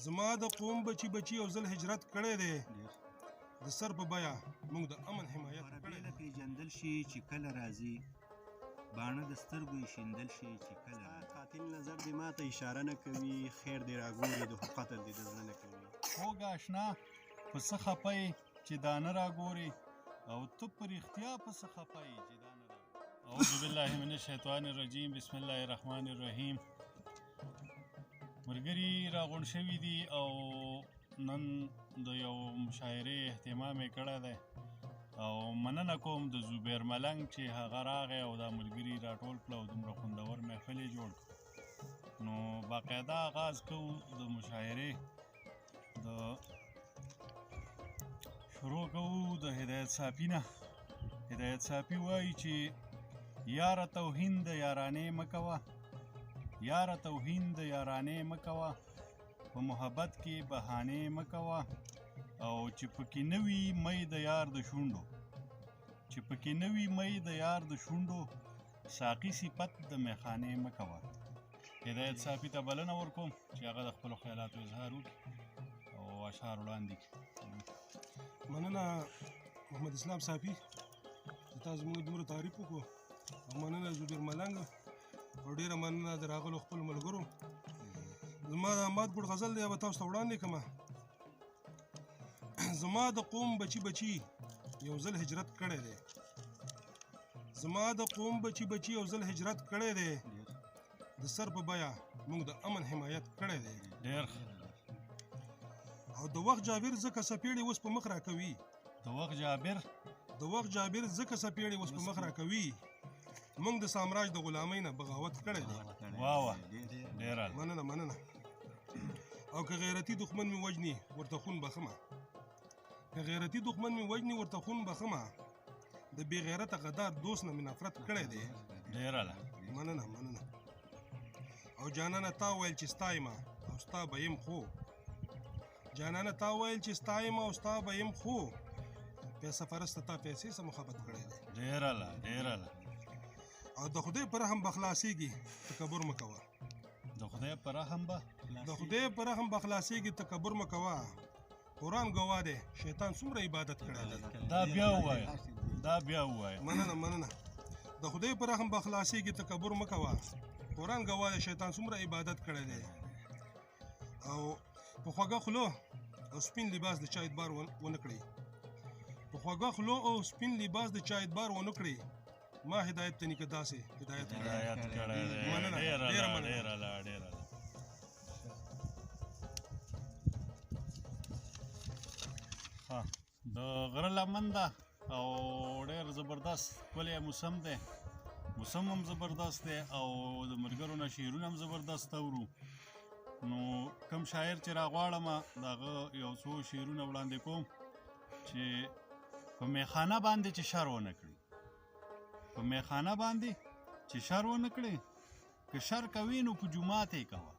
زما د قوم بچي بچي یو ځل هجرت کړی دی د سر په بیه موږ د امن حمایت کړی دی پیژندل شي چې کله راځي باڼه د سترګو یې شیندل شي چې کله قاتل نظر دې ماته اشاره نه کوي خیر دې راګوري د قتل دې د زړه نه کوي خوږ اشنا په څه خفه یې چې دا نه راګوري او ته په رښتیا په څه خفه یې چې دا نه راګوري اعوذ بالله من الشیطان الرجیم بسم الله الرحمن الرحیم ملګري راغونډ شوي دي او نن د یو مشاعرې اهتمام یې کړی دی او مننه کوم د زبیر ملنګ چې هغه راغی او دا ملګري راټول کړه او دومره خوندور محفل یې جوړ کړ نو باقاعده آغاز کوو د مشاعرې د شروع کوو د هدایت صافي نه هدایت صافي وایي چې یاره توهین د یارانې مه کوه یاره توهین د یارانې مه کوه په محبت کې بهانې مه کوه او چې پکې نه وي مۍ د یار د شونډو چې پکې نه وي مۍ د یار د شونډو ساقي صفت د میخانې مه کوه هدایت صافي ته بلنه ورکوم چې هغه د خپلو خیالاتو اظهار وکړي او اشعار وړاندې کړي مننه محمد اسلام صافي چې تاسو موږ دومره تعریف وکړو او مننه زبیر ملنګ او ډېره مننه د راغلو خپلو ملګرو زما د احمد ګوډ غزل دی به تاسو ته وړاندې کړمه زما د قوم بچي بچي یو ځل هجرت کړی دی زما د قوم بچي بچي یو ځل هجرت کړی دی د سر په بیه موږ د امن حمایت کړی دی ډېر او د وخت جابر ځکه سپېړې اوس په مخ راکوي د وخت جابر ځکه سپېړې اوس په مخ راکوي موږ د سامراج د غلامۍ نه بغاوت کړی دی واه ډېره مننه او که غیرتي دښمن مې وجني ورته خون بخمه که غیرتي دښمن مې وجني ورته خون بخمه د بې غیرته غدار دوست نه مې نفرت کړی دی ډېره مننه او جانانه تا ویل چې ستایمه او ستا به یم خو جانانه تا ویل چې ستایمه او ستا به یم خو پیسه پرسته تا پیسې سره محبت کړی دی ډېره او د خدای پر رحم بخلاصيږي تکبر مکوه د خدای پر رحم بخلاصيږي تکبر مکوه قرآن گواه دی شیطان څومره عبادت کړی دی دا بیا ووایه مننه د خدای پر رحم بخلاصيږي تکبر مکوه قرآن گواه دی شیطان څومره عبادت کړی دی او په خوږه خلو او سپین لباس د چا اعتبار ونه کړي په خوږه خلو او سپین لباس د چا اعتبار ونه کړي ما هدایت ته نیکه داسې هدایت کړی دی ډېره د غره لمن ده او ډېر زبردست ښکلی موسم دی موسم هم زبردست دی او د ملګرو نه شعرونه هم زبردست اورو نو کوم شاعر چې راغواړم د هغه یو څو شعرونه وړاندې کوم چې په میخانه باندې چې شر ونه کړي په میخانه باندې چې شر ونه کړي که شر کوي نو په جومات یې کوه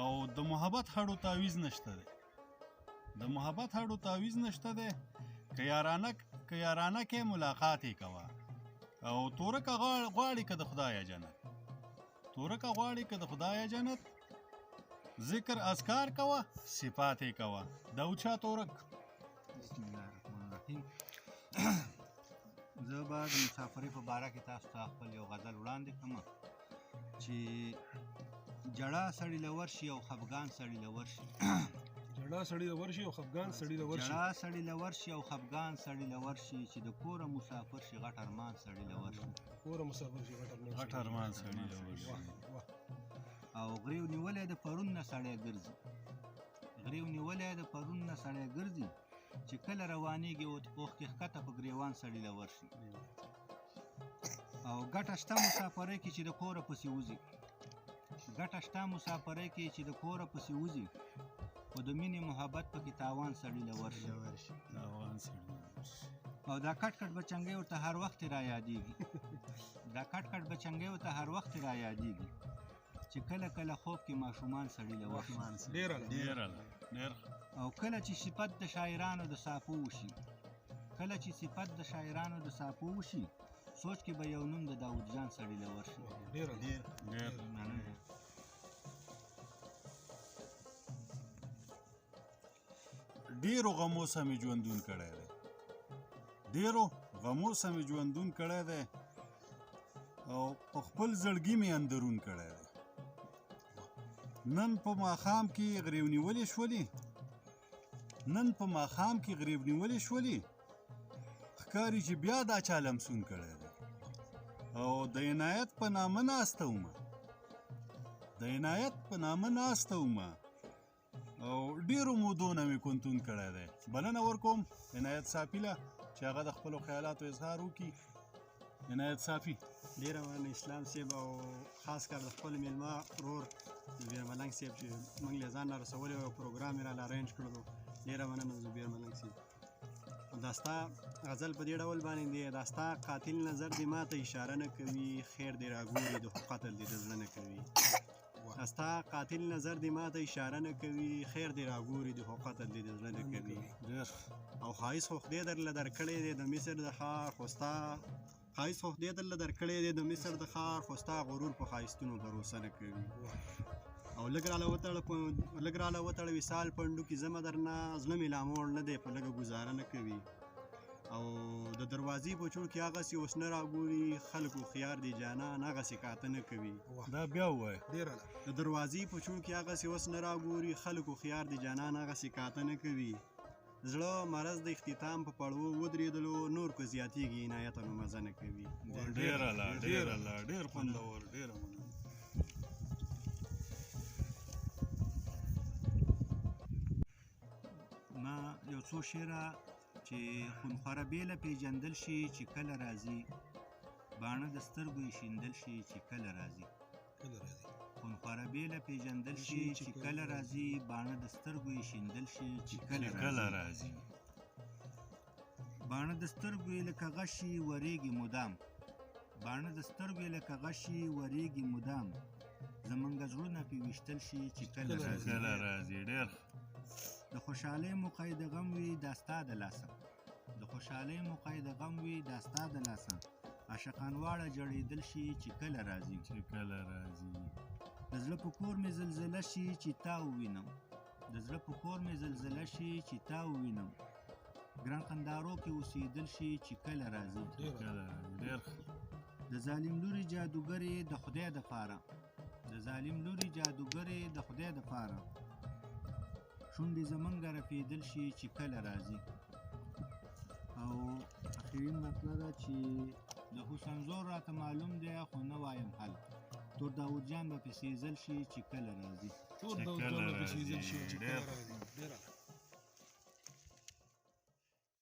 او د محبت هډو تعویض نشته دی د محبت هډو تعویض نشته دی که یارانه کې ملاقات یې کوه او تورکه غواړي که د خدایه جنت ذکر اذکار کوه صفات یې کوه دا اوچا تورک بسم الله الرحمن الرحیم زه به د مسافرۍ په باره کې تاسو ته خپل یو غزل وړاندې کړم چې جړا سړی له ورشي او خفګان سړی له ورشي جړا سړی له ورشي او خفګان سړی له ورشي جړا سړی له ورشي او خفګان سړی له ورشي چې د کوره مسافر شي غټ ارمان سړی له ورشي غټ ارمان سړی له ورشي او غریو نیولې د پرون نه سړی ګرځي چې کله روانېږي اوښکې ښکته په ګریوان سړی له ورشي او ګټه شته مسافرۍ کې چې د کوره پسې وځي خو د مینې محبت پکې تاوان سړی له ورشي او دا کټ بچنګۍ ورته هر وخت را یادېږي چې کله خوب کې ماشومان سړی له ورشي او کله چې صفت د شاعرانو د صافو وشي سوچ کې به یو نوم د داود جان سړی له ورشي ډېرو غمو سره مې ژوندون کړی دی ډېرو غمو سره مې ژوندون کړی دی او په خپل زړګي مې اندرون کړی دی نن په ماښام کې غریو نیولې شولې ښکاري چې بیا دا چا لمسون کړی دی او د عنایت په نامه ناسته ومه او ډېرو مودو نه مې کونتون کړی دی بلنه ورکوم عنایت صافي له چې هغه د خپلو خیالاتو اظهار وکړي عنایت صافي ډېره مننه اسلام صاحب او خاص کر د خپل میلمه ورور زبیر ملنګ صاحب چې موږ له ځان نه رسولی او پروګرام یې راله ارینج کړلو ډېره مننه زبیر ملنګ صاحب دا ستا غزل په دې ډول باندې دی دا ستا قاتل نظر دې ما ته اشاره نه کوي خیر دې راګوري د قتل دې د زړه نه کوي دا ستا قاتل نظر دې ما ته اشاره نه کوي خیر دې راګوري د قتل دې د زړه نه کوي او ښایست خو خدای درله درکړی دی د مصر د ښار خو ستا ښایست خو خدای درله درکړی دی د مصر د ښار خو ستا غرور په ښایستونو بروسه نه کوي او لږ راله وتړه وصال پنډو کې زمه درنه زړه مې لا موړ نه دی په لږه ګزاره نه کوي او د دروازې په چوڼ کې هغسې اوس نه راګوري خلکو خیار دی جانان هغسې کاته نه کوي دا بیا ووایه د دروازې په چوڼ کې هغسې اوس نه راګوري خلکو خیار دی جانان هغسې کاته نه کوي زړه مرض د اختتام په پړوو ودرېدلو نور که زیاتېږي عنایته نو مزه نه کوي ډېر خوندور ډېره مننه ما یو څو شعره چې خونخواره بیله پیژندل شي چې کله راځي باڼه د سترګو یې شیندل شي چې کله راځي خونخواره بیله پیژندل شي چې کله راځي باڼه د سترګو یې شیندل شي چې کله راځي باڼه د سترګو یې لکه غشي ورېږي مدام زمونږ زړونه پې ویشتل شي چې کله راځي د خوشحالۍ موقع د غم وي دا ستا د لاسه عاشقان واړه جړېدل شي چې کله راځي د زړه په کور مې زلزله شي چې تا ووینم ګران قندارو کې اوسېدل شي چې کله راځي د ظالم لوري جادوګرې د خدای د پاره شونډې زمونږ رپېدل شي چې کله راځي او اخرین مطلب ده چې د حسن زور راته معلوم دی خو نه وایم حل تور داود جان به پې سېزل شي چې کله راځي